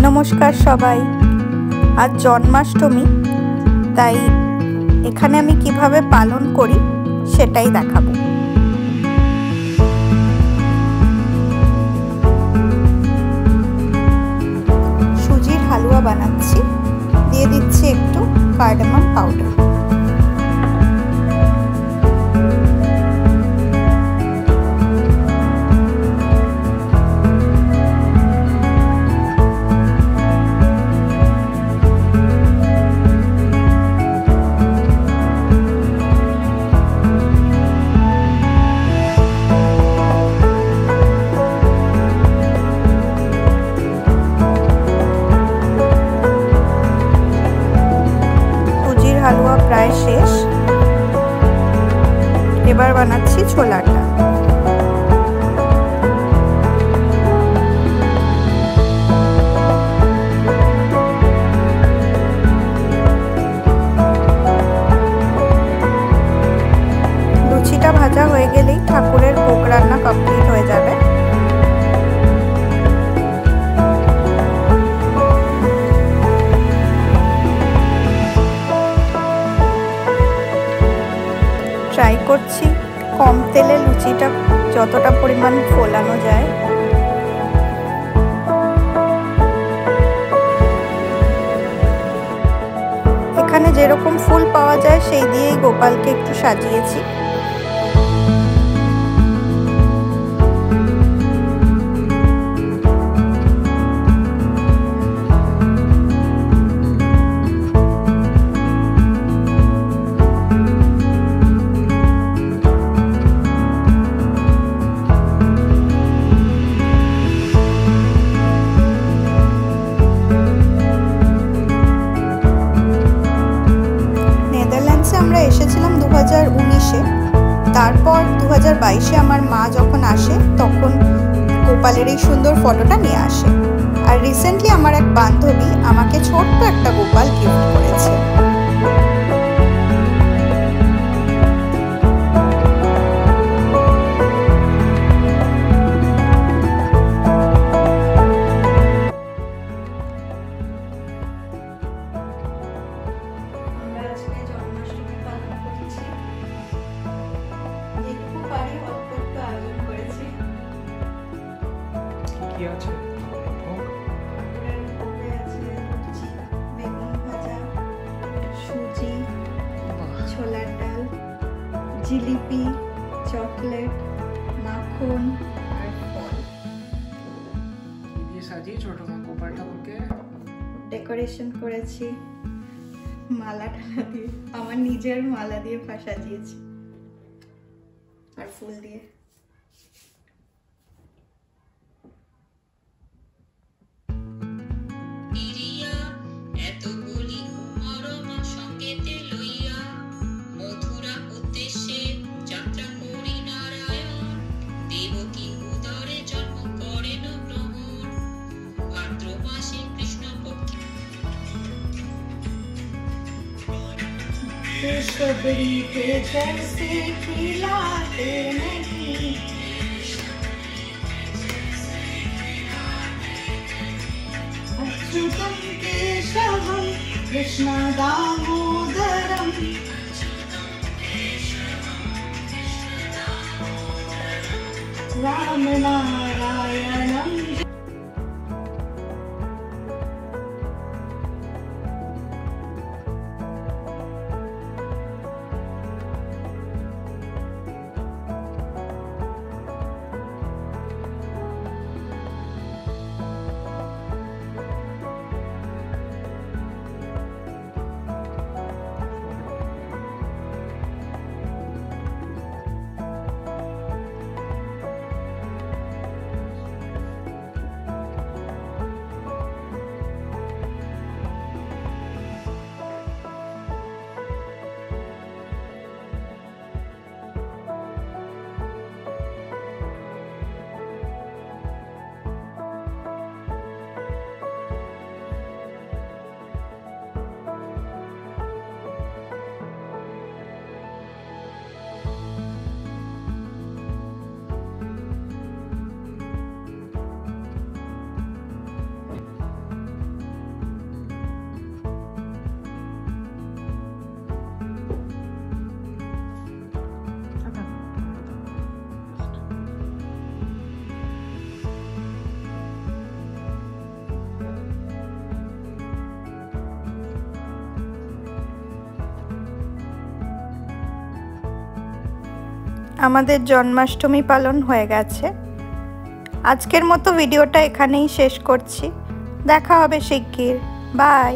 নমস্কার সবাই। আজ জন্মাষ্টমী, তাই এখানে আমি কিভাবে পালন করি সেটাই দেখাবো। সুজির হালুয়া বানাচ্ছি, দিয়ে দিচ্ছি একটু কার্ডামাম পাউডার। হালুয়া প্রায় শেষ, এবার বানাচ্ছি ছোলাটা। লুচিটা ভাজা হয়ে গেলেই ঠাকুরের ভোগ রান্না কমপ্লিট হয়ে যাবে। ট্রাই করছি কম তেলে লুচিটা যতটা পরিমাণ ফোলানো যায়। এখানে যেরকম ফুল পাওয়া যায় সেই দিয়েই গোপালকে একটু সাজিয়েছি। আমরা এসেছিলাম 2019-এ, তারপর 2022-এ আমার মা যখন আসে তখন গোপালের এই সুন্দর ফটোটা নিয়ে আসে। আর রিসেন্টলি আমার এক বান্ধবী আমাকে ছোট্ট একটা গোপাল গিফট করেছে। সুজি, ছোলার ডাল, জিলিপি, চকলেট, মাখন আর ফল দিয়ে সাজিয়ে ছোট মা গোপাল ঠাকুরকে ডেকোরেশন করেছি। মালা টালা দিয়ে, আমার নিজের মালা দিয়ে সাজিয়েছি আর ফুল দিয়ে। सबरी के जैसे खिलाते नहीं, अच्युतम केशवम कृष्ण दामोदरम, राम नारायणम। আমাদের জন্মাষ্টমী পালন হয়ে গেছে। আজকের মতো ভিডিওটা এখানেই শেষ করছি। দেখা হবে শিগগির। বাই।